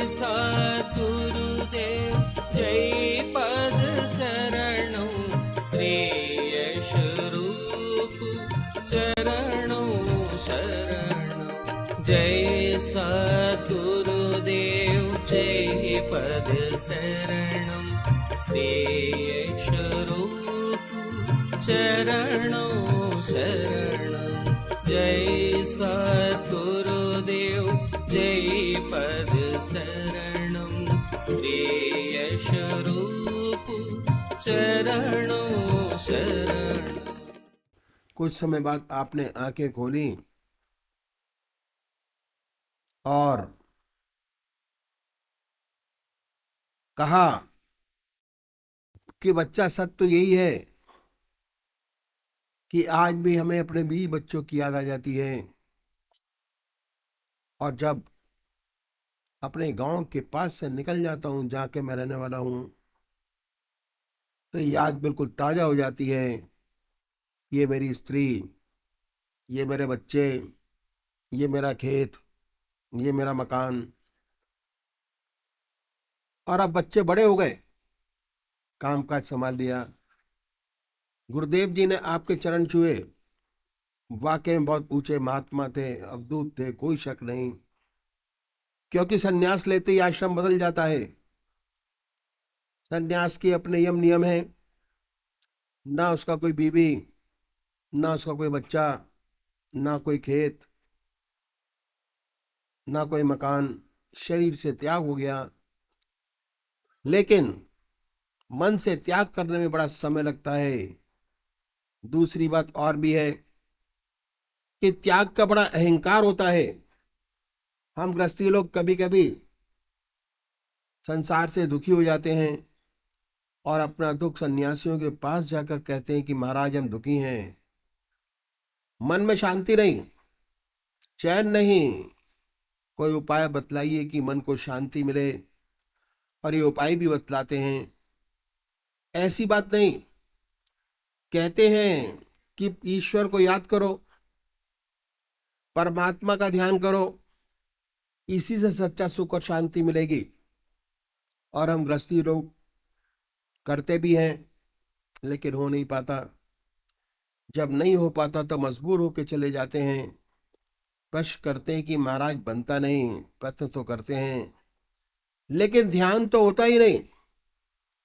सद्गुरुदेव जय पद शरणौ श्रेयस रूप चरणौ शरणौ। जय सद्गुरुदेव जय पद शरणौ श्रेयस रूप चरणौ शरणौ। जय सद्गुरुदेव जय पद शरणौ श्रेयस रूप चरणौ शरणौ। कुछ समय बाद आपने आंखें खोली और कहा कि बच्चा, सत्य तो यही है कि आज भी हमें अपने 20 बच्चों की याद आ जाती है, और जब अपने गांव के पास से निकल जाता हूं, जाके मैं रहने वाला हूं, तो याद बिल्कुल ताजा हो जाती है। ये मेरी स्त्री, ये मेरे बच्चे, ये मेरा खेत, ये मेरा मकान। और अब बच्चे बड़े हो गए, कामकाज संभाल लिया। गुरुदेव जी ने आपके चरण छुए, वाकई में बहुत ऊंचे महात्मा थे, अवधूत थे, कोई शक नहीं। क्योंकि सन्यास लेते ही आश्रम बदल जाता है। सन्यास के अपने यम नियम है, ना उसका कोई बीवी, ना उसका कोई बच्चा, ना कोई खेत, ना कोई मकान। शरीर से त्याग हो गया, लेकिन मन से त्याग करने में बड़ा समय लगता है। दूसरी बात और भी है कि त्याग का बड़ा अहंकार होता है। हम गृहस्थी लोग कभी कभी संसार से दुखी हो जाते हैं और अपना दुख सन्यासियों के पास जाकर कहते हैं कि महाराज हम दुखी हैं। मन में शांति नहीं, चैन नहीं। कोई उपाय बतलाइए कि मन को शांति मिले, और ये उपाय भी बतलाते हैं। ऐसी बात नहीं, कहते हैं कि ईश्वर को याद करो, परमात्मा का ध्यान करो, इसी से सच्चा सुख और शांति मिलेगी। और हम गृहस्थी लोग करते भी हैं, लेकिन हो नहीं पाता। जब नहीं हो पाता तो मजबूर होके चले जाते हैं। प्रश्न करते हैं कि महाराज बनता नहीं, प्रश्न तो करते हैं लेकिन ध्यान तो होता ही नहीं।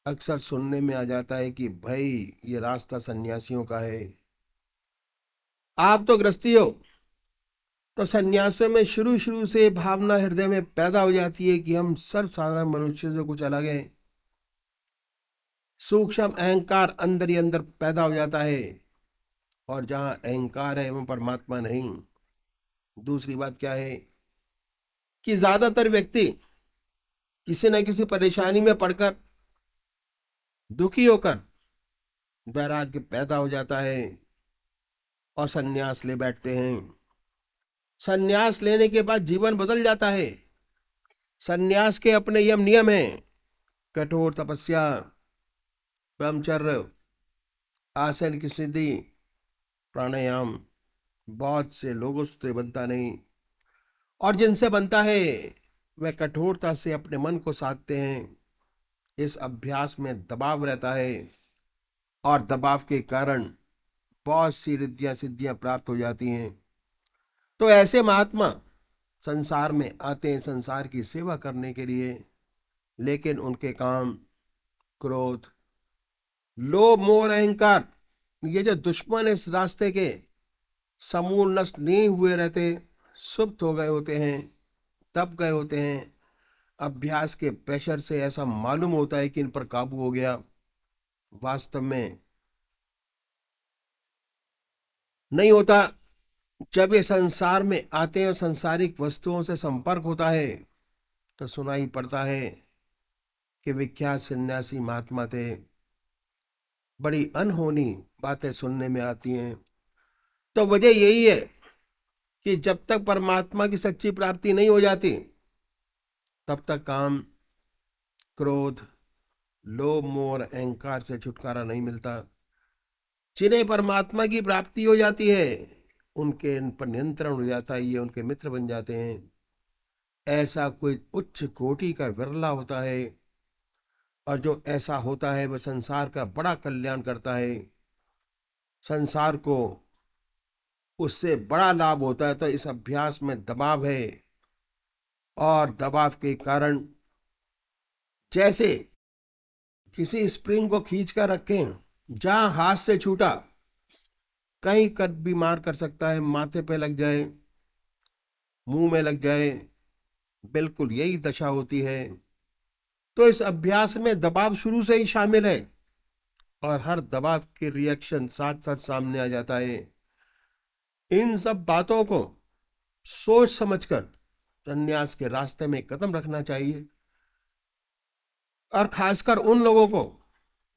अक्सर सुनने में आ जाता है कि भाई ये रास्ता सन्यासियों का है। आप तो गृहस्थी हो, तो सन्यासियों में शुरू शुरू से भावना हृदय में पैदा हो जाती है कि हम सर्वसाधारण मनुष्य से कुछ अलग है। सूक्ष्म अहंकार अंदर ही अंदर पैदा हो जाता है, और जहां अहंकार है वहां परमात्मा नहीं। दूसरी बात क्या है कि ज्यादातर व्यक्ति किसी न किसी परेशानी में पड़कर, दुखी होकर वैराग्य पैदा हो जाता है और सन्यास ले बैठते हैं। सन्यास लेने के बाद जीवन बदल जाता है। सन्यास के अपने यम नियम हैं, कठोर तपस्या, ब्रह्मचर्य, आसन की सिद्धि, प्राणायाम। बहुत से लोगों से बनता नहीं, और जिनसे बनता है वे कठोरता से अपने मन को साधते हैं। इस अभ्यास में दबाव रहता है, और दबाव के कारण बहुत सी रिद्धियां सिद्धियां प्राप्त हो जाती हैं। तो ऐसे महात्मा संसार में आते हैं संसार की सेवा करने के लिए, लेकिन उनके काम क्रोध, लोभ, मोह, अहंकार, ये जो दुश्मन इस रास्ते के समूल नष्ट नहीं हुए रहते, सुप्त हो गए होते हैं, दब गए होते हैं। अभ्यास के प्रेशर से ऐसा मालूम होता है कि इन पर काबू हो गया, वास्तव में नहीं होता। जब ये संसार में आते हैं और संसारिक वस्तुओं से संपर्क होता है, तो सुनाई पड़ता है कि विख्यात सन्यासी महात्मा थे। बड़ी अनहोनी बातें सुनने में आती हैं। तो वजह यही है कि जब तक परमात्मा की सच्ची प्राप्ति नहीं हो जाती, तब तक काम, क्रोध, लोभ, मोह और अहंकार से छुटकारा नहीं मिलता। जिन्हें परमात्मा की प्राप्ति हो जाती है, उनके इन पर नियंत्रण हो जाता है, ये उनके मित्र बन जाते हैं। ऐसा कोई उच्च कोटि का विरला होता है, और जो ऐसा होता है वह संसार का बड़ा कल्याण करता है, संसार को उससे बड़ा लाभ होता है। तो इस अभ्यास में दबाव है, और दबाव के कारण जैसे किसी स्प्रिंग को खींच कर रखें, जहां हाथ से छूटा कहीं कर बीमार कर सकता है, माथे पे लग जाए, मुंह में लग जाए, बिल्कुल यही दशा होती है। तो इस अभ्यास में दबाव शुरू से ही शामिल है, और हर दबाव के रिएक्शन साथ साथ सामने आ जाता है। इन सब बातों को सोच समझकर संन्यास के रास्ते में कदम रखना चाहिए, और खासकर उन लोगों को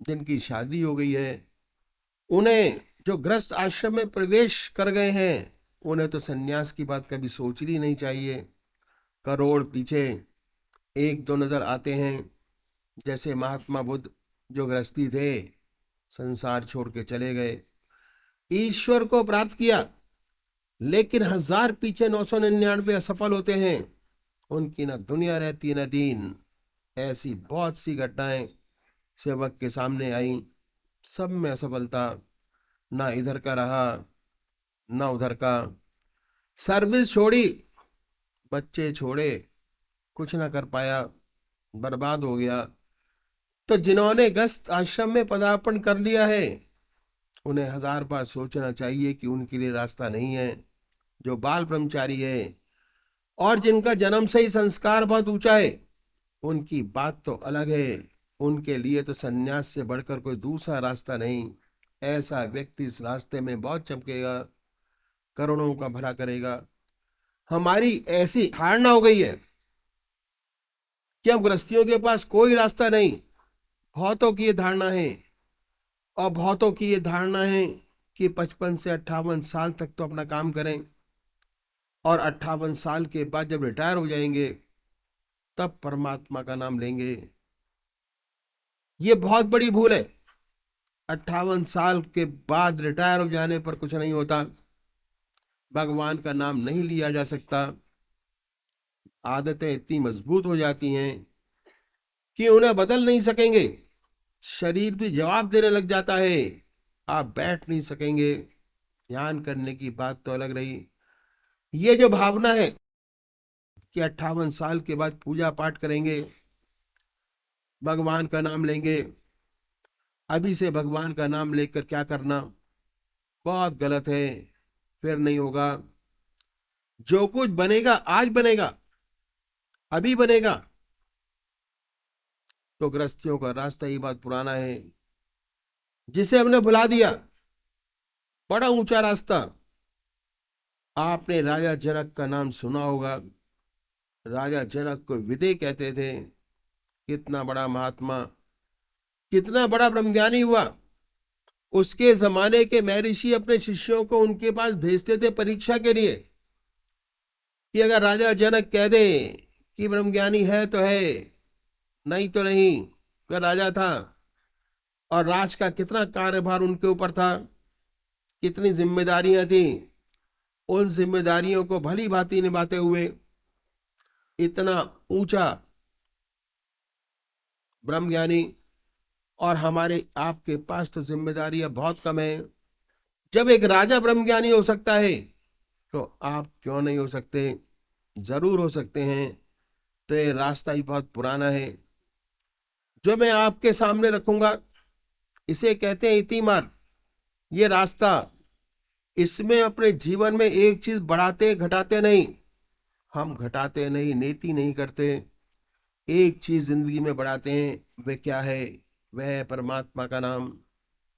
जिनकी शादी हो गई है, उन्हें जो गृहस्थ आश्रम में प्रवेश कर गए हैं, उन्हें तो संन्यास की बात कभी सोचनी नहीं चाहिए। करोड़ पीछे एक दो नजर आते हैं, जैसे महात्मा बुद्ध जो गृहस्थी थे, संसार छोड़ के चले गए, ईश्वर को प्राप्त किया, लेकिन 1000 पीछे 999 असफल होते हैं। उनकी ना दुनिया रहती न दीन। ऐसी बहुत सी घटनाएं सेवक के सामने आई, सब में असफलता, ना इधर का रहा ना उधर का। सर्विस छोड़ी, बच्चे छोड़े, कुछ ना कर पाया, बर्बाद हो गया। तो जिन्होंने गृहस्थ आश्रम में पदार्पण कर लिया है, उन्हें 1000 बार सोचना चाहिए कि उनके लिए रास्ता नहीं है। जो बाल ब्रह्मचारी है और जिनका जन्म से ही संस्कार बहुत ऊंचा है, उनकी बात तो अलग है। उनके लिए तो सन्यास से बढ़कर कोई दूसरा रास्ता नहीं। ऐसा व्यक्ति इस रास्ते में बहुत चमकेगा, करोड़ों का भला करेगा। हमारी ऐसी धारणा हो गई है कि अब गृहस्थियों के पास कोई रास्ता नहीं। बहुतों की ये धारणा है, और बहुतों की ये धारणा है कि 55 से 58 साल तक तो अपना काम करें, और 58 साल के बाद जब रिटायर हो जाएंगे तब परमात्मा का नाम लेंगे। ये बहुत बड़ी भूल है। 58 साल के बाद रिटायर हो जाने पर कुछ नहीं होता, भगवान का नाम नहीं लिया जा सकता। आदतें इतनी मजबूत हो जाती हैं कि उन्हें बदल नहीं सकेंगे। शरीर भी जवाब देने लग जाता है, आप बैठ नहीं सकेंगे। ध्यान करने की बात तो अलग रही। ये जो भावना है कि 58 साल के बाद पूजा पाठ करेंगे, भगवान का नाम लेंगे, अभी से भगवान का नाम लेकर क्या करना, बहुत गलत है। फिर नहीं होगा। जो कुछ बनेगा आज बनेगा, अभी बनेगा। तो गृहस्थियों का रास्ता ही बहुत पुराना है, जिसे हमने भुला दिया। बड़ा ऊंचा रास्ता। आपने राजा जनक का नाम सुना होगा। राजा जनक को विदे कहते थे। कितना बड़ा महात्मा, कितना बड़ा ब्रह्मज्ञानी हुआ। उसके जमाने के महर्षि अपने शिष्यों को उनके पास भेजते थे परीक्षा के लिए, कि अगर राजा जनक कह दे कि ब्रह्मज्ञानी है तो है, नहीं तो नहीं। वह राजा था, और राज का कितना कार्यभार उनके ऊपर था, कितनी जिम्मेदारियां थी। उन जिम्मेदारियों को भली भांति निभाते हुए इतना ऊंचा ब्रह्मज्ञानी, और हमारे आपके पास तो जिम्मेदारियां बहुत कम है। जब एक राजा ब्रह्मज्ञानी हो सकता है, तो आप क्यों नहीं हो सकते? जरूर हो सकते हैं। तो ये रास्ता ही बहुत पुराना है जो मैं आपके सामने रखूंगा। इसे कहते हैं इति मार्ग। ये रास्ता, इसमें अपने जीवन में एक चीज बढ़ाते घटाते नहीं। हम घटाते नहीं, नेति नहीं करते। एक चीज जिंदगी में बढ़ाते हैं। वह क्या है? वह है परमात्मा का नाम,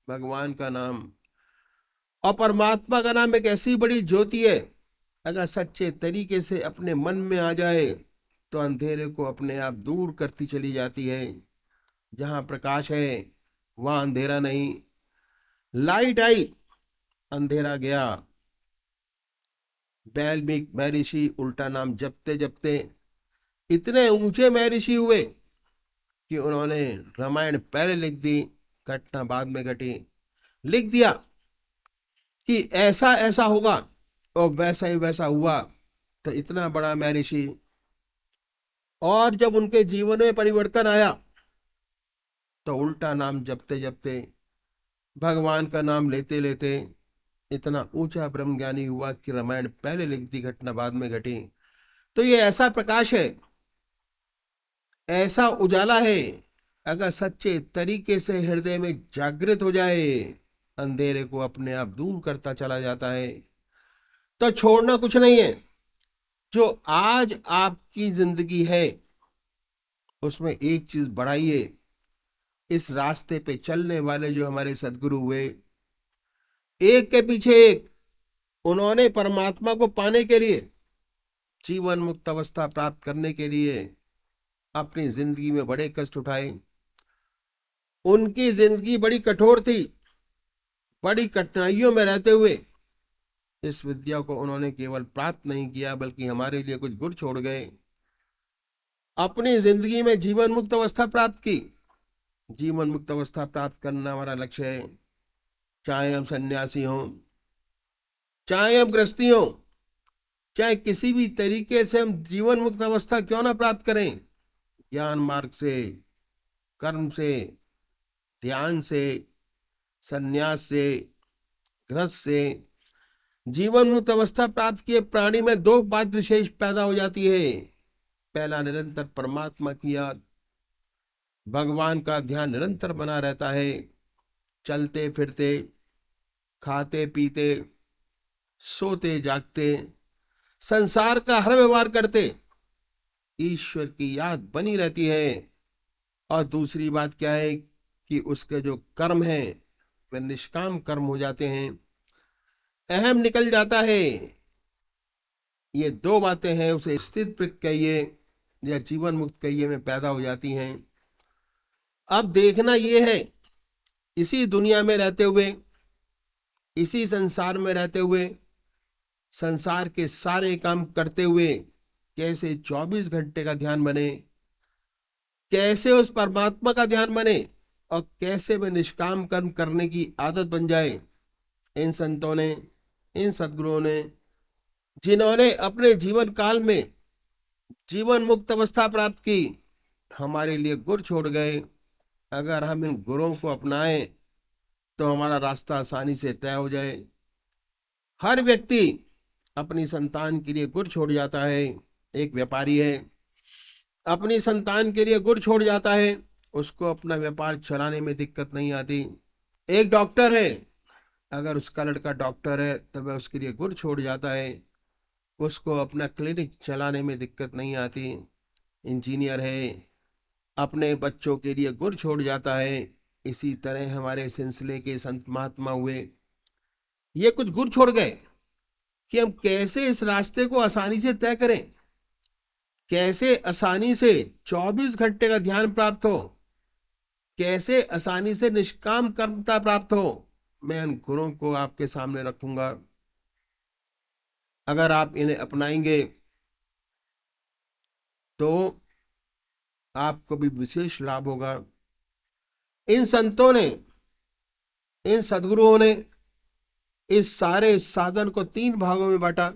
भगवान का नाम। और परमात्मा का नाम एक ऐसी बड़ी ज्योति है, अगर सच्चे तरीके से अपने मन में आ जाए तो अंधेरे को अपने आप दूर करती चली जाती है। जहां प्रकाश है वहां अंधेरा नहीं। लाइट आई, अंधेरा गया। वाल्मीकि महर्षि उल्टा नाम जपते जपते इतने ऊंचे महर्षि हुए कि उन्होंने रामायण पहले लिख दी, घटना बाद में घटी। लिख दिया कि ऐसा ऐसा होगा, और वैसा ही वैसा हुआ। तो इतना बड़ा महर्षि और जब उनके जीवन में परिवर्तन आया तो उल्टा नाम जपते जपते, भगवान का नाम लेते लेते इतना ऊंचा ब्रह्म ज्ञानी हुआ कि रामायण पहले लिख दी, घटना बाद में घटी। तो ये ऐसा प्रकाश है, ऐसा उजाला है, अगर सच्चे तरीके से हृदय में जागृत हो जाए, अंधेरे को अपने आप दूर करता चला जाता है। तो छोड़ना कुछ नहीं है। जो आज आपकी जिंदगी है उसमें एक चीज बढ़ाइए। इस रास्ते पे चलने वाले जो हमारे सदगुरु हुए, एक के पीछे एक, उन्होंने परमात्मा को पाने के लिए, जीवन मुक्त अवस्था प्राप्त करने के लिए अपनी जिंदगी में बड़े कष्ट उठाए। उनकी जिंदगी बड़ी कठोर थी, बड़ी कठिनाइयों में रहते हुए इस विद्या को उन्होंने केवल प्राप्त नहीं किया बल्कि हमारे लिए कुछ गुर छोड़ गए। अपनी जिंदगी में जीवन मुक्त अवस्था प्राप्त की। जीवन मुक्त अवस्था प्राप्त करना हमारा लक्ष्य है। चाहे हम सन्यासी हों, चाहे हम गृहस्थी हों, चाहे किसी भी तरीके से हम जीवन मुक्त अवस्था क्यों ना प्राप्त करें, ज्ञान मार्ग से, कर्म से, ध्यान से, सन्यास से, गृहस्थ से जीवन मुक्त अवस्था प्राप्त किए प्राणी में दो बात विशेष पैदा हो जाती है। पहला, निरंतर परमात्मा की याद, भगवान का ध्यान निरंतर बना रहता है। चलते फिरते, खाते पीते, सोते जागते, संसार का हर व्यवहार करते ईश्वर की याद बनी रहती है। और दूसरी बात क्या है कि उसके जो कर्म हैं वे निष्काम कर्म हो जाते हैं, अहम निकल जाता है। ये दो बातें हैं, उसे स्थित प्रज्ञ कहिए या जीवन मुक्त कहिए, में पैदा हो जाती हैं। अब देखना यह है, इसी दुनिया में रहते हुए, इसी संसार में रहते हुए, संसार के सारे काम करते हुए कैसे 24 घंटे का ध्यान बने, कैसे उस परमात्मा का ध्यान बने और कैसे में निष्काम कर्म करने की आदत बन जाए। इन संतों ने, इन सद्गुरुओं ने, जिन्होंने अपने जीवन काल में जीवन मुक्त अवस्था प्राप्त की, हमारे लिए गुर छोड़ गए। अगर हम इन गुरुओं को अपनाएं तो हमारा रास्ता आसानी से तय हो जाए। हर व्यक्ति अपनी संतान के लिए गुर छोड़ जाता है। एक व्यापारी है, अपनी संतान के लिए गुर छोड़ जाता है, उसको अपना व्यापार चलाने में दिक्कत नहीं आती। एक डॉक्टर है, अगर उसका लड़का डॉक्टर है तो वह उसके लिए गुर छोड़ जाता है, उसको अपना क्लिनिक चलाने में दिक्कत नहीं आती। इंजीनियर है, अपने बच्चों के लिए गुर छोड़ जाता है। इसी तरह हमारे सिलसिले के संत महात्मा हुए, ये कुछ गुर छोड़ गए कि हम कैसे इस रास्ते को आसानी से तय करें, कैसे आसानी से 24 घंटे का ध्यान प्राप्त हो, कैसे आसानी से निष्काम कर्मता प्राप्त हो। मैं उन गुरुओं को आपके सामने रखूंगा। अगर आप इन्हें अपनाएंगे तो आपको भी विशेष लाभ होगा। इन संतों ने, इन सद्गुरुओं ने इस सारे साधन को 3 भागों में बांटा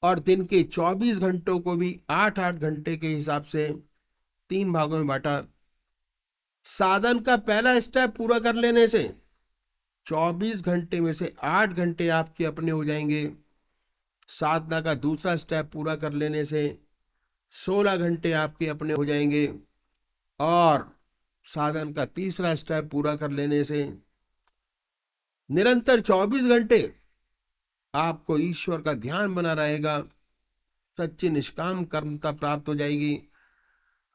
और दिन के 24 घंटों को भी 8-8 घंटे के हिसाब से 3 भागों में बांटा। साधन का पहला स्टेप पूरा कर लेने से 24 घंटे में से 8 घंटे आपके अपने हो जाएंगे। साधना का दूसरा स्टेप पूरा कर लेने से 16 घंटे आपके अपने हो जाएंगे। और साधन का तीसरा स्टेप पूरा कर लेने से निरंतर 24 घंटे आपको ईश्वर का ध्यान बना रहेगा, सच्ची निष्काम कर्मता प्राप्त हो जाएगी।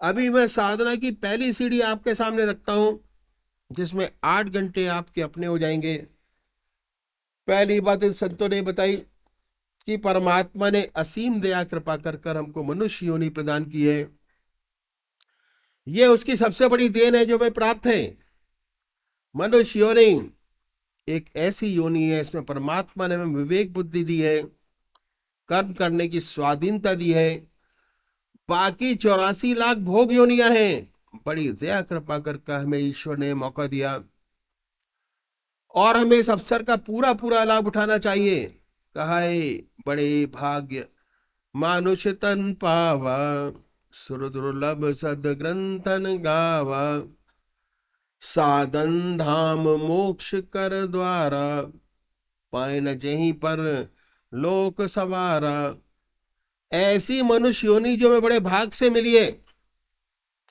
अभी मैं साधना की पहली सीढ़ी आपके सामने रखता हूं, जिसमें 8 घंटे आपके अपने हो जाएंगे। पहली बात इन संतों ने बताई कि परमात्मा ने असीम दया कृपा कर कर हमको मनुष्य योनि प्रदान की है। यह उसकी सबसे बड़ी देन है जो हमें प्राप्त है। मनुष्य योनि एक ऐसी योनि है, इसमें परमात्मा ने हमें विवेक बुद्धि दी है, कर्म करने की स्वाधीनता दी है। बाकी 84 लाख भोग योनियां हैं, बड़ी दया कृपा कर हमें ईश्वर ने मौका दिया और हमें इस अवसर का पूरा पूरा लाभ उठाना चाहिए। कहा है, बड़े भाग्य मानुष तन पावा, सुर दुर्लभ सदग्रंथन गावा, साधन धाम मोक्ष कर द्वारा, पाए न जहीं पर लोक सवारा। ऐसी मनुष्य योनि जो मैं बड़े भाग से मिली है,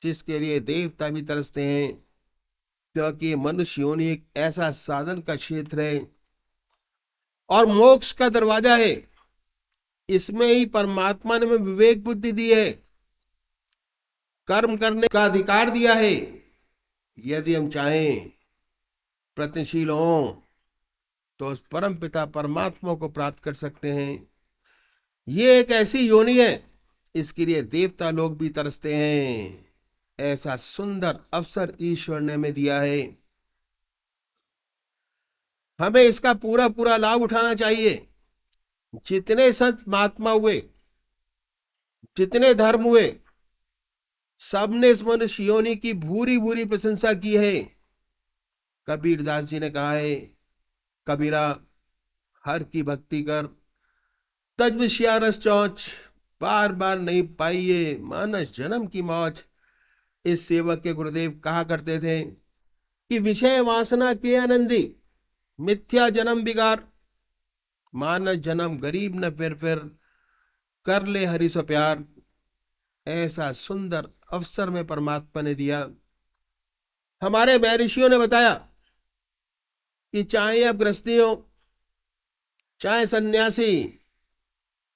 जिसके लिए देवता भी तरसते हैं, क्योंकि मनुष्य योनि एक ऐसा साधन का क्षेत्र है और मोक्ष का दरवाजा है। इसमें ही परमात्मा ने हमें विवेक बुद्धि दी है, कर्म करने का अधिकार दिया है। यदि हम चाहें प्रयत्नशील हों तो उस परम पिता परमात्मा को प्राप्त कर सकते हैं। ये एक ऐसी योनि है, इसके लिए देवता लोग भी तरसते हैं। ऐसा सुंदर अवसर ईश्वर ने हमें दिया है, हमें इसका पूरा पूरा लाभ उठाना चाहिए। जितने संत महात्मा हुए, जितने धर्म हुए, सबने इस मनुष्य योनि की भूरी भूरी प्रशंसा की है। कबीरदास जी ने कहा है, कबीरा हर की भक्ति कर, तज विषया रस चौच, बार बार नहीं पाइए मानस जन्म की मौज। इस सेवक के गुरुदेव कहा करते थे कि विषय वासना के आनंदी, मिथ्या जन्म बिगार, मानस जन्म गरीब न फिर कर ले हरि सो प्यार। ऐसा सुंदर अवसर में परमात्मा ने दिया। हमारे महर्षियों ने बताया कि चाहे आप गृहस्थी हो, चाहे सन्यासी,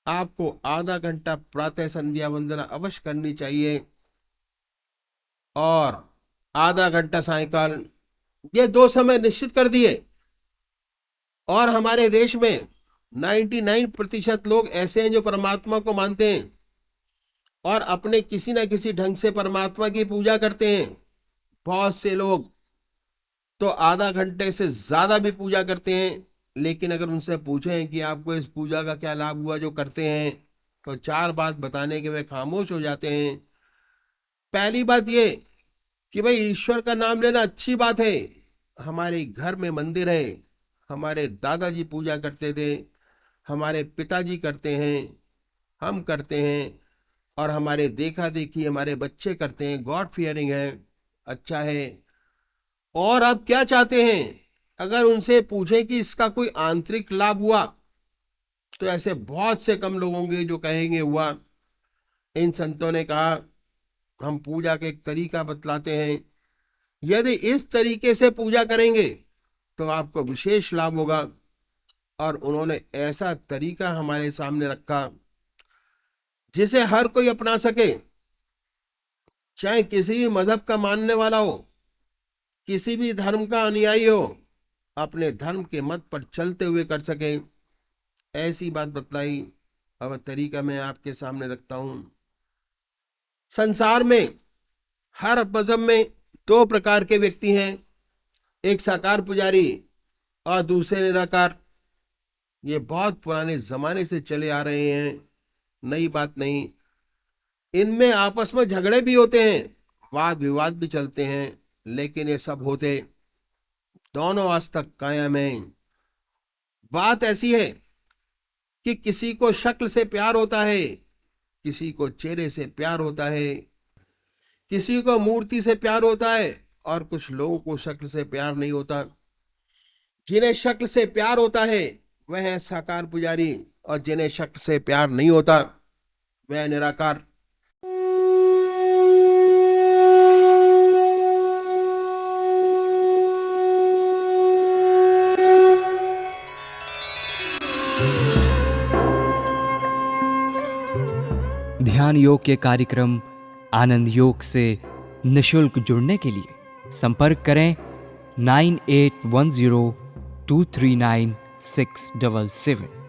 आपको आधा घंटा प्रातः संध्या वंदना अवश्य करनी चाहिए और आधा घंटा सायंकाल, ये 2 समय निश्चित कर दिए। और हमारे देश में 99% लोग ऐसे हैं जो परमात्मा को मानते हैं और अपने किसी न किसी ढंग से परमात्मा की पूजा करते हैं। बहुत से लोग तो आधा घंटे से ज्यादा भी पूजा करते हैं, लेकिन अगर उनसे पूछें कि आपको इस पूजा का क्या लाभ हुआ जो करते हैं, तो 4 बात बताने के वे खामोश हो जाते हैं। पहली बात ये कि भाई ईश्वर का नाम लेना अच्छी बात है, हमारे घर में मंदिर है, हमारे दादाजी पूजा करते थे, हमारे पिताजी करते हैं, हम करते हैं और हमारे देखा देखी हमारे बच्चे करते हैं। गॉड फियरिंग है, अच्छा है। और आप क्या चाहते हैं? अगर उनसे पूछें कि इसका कोई आंतरिक लाभ हुआ, तो ऐसे बहुत से कम लोग होंगे जो कहेंगे हुआ। इन संतों ने कहा हम पूजा का एक तरीका बतलाते हैं, यदि इस तरीके से पूजा करेंगे तो आपको विशेष लाभ होगा। और उन्होंने ऐसा तरीका हमारे सामने रखा जिसे हर कोई अपना सके, चाहे किसी भी मजहब का मानने वाला हो, किसी भी धर्म का अनुयायी हो, अपने धर्म के मत पर चलते हुए कर सके। ऐसी बात बतलाई। अब तरीका मैं आपके सामने रखता हूं। संसार में हर मजहब में 2 प्रकार के व्यक्ति हैं, एक साकार पुजारी और दूसरे निराकार। ये बहुत पुराने जमाने से चले आ रहे हैं, नई बात नहीं। इनमें आपस में झगड़े भी होते हैं, वाद विवाद भी चलते हैं, लेकिन ये सब होते दोनों आज तक कायम हैं। बात ऐसी है कि किसी को शक्ल से प्यार होता है, किसी को चेहरे से प्यार होता है, किसी को मूर्ति से प्यार होता है और कुछ लोगों को शक्ल से प्यार नहीं होता। जिन्हें शक्ल से प्यार होता है वह है साकार पुजारी, और जिन्हें शक्ल से प्यार नहीं होता वह निराकार। ध्यान योग के कार्यक्रम आनंद योग से निशुल्क जुड़ने के लिए संपर्क करें 9810239677।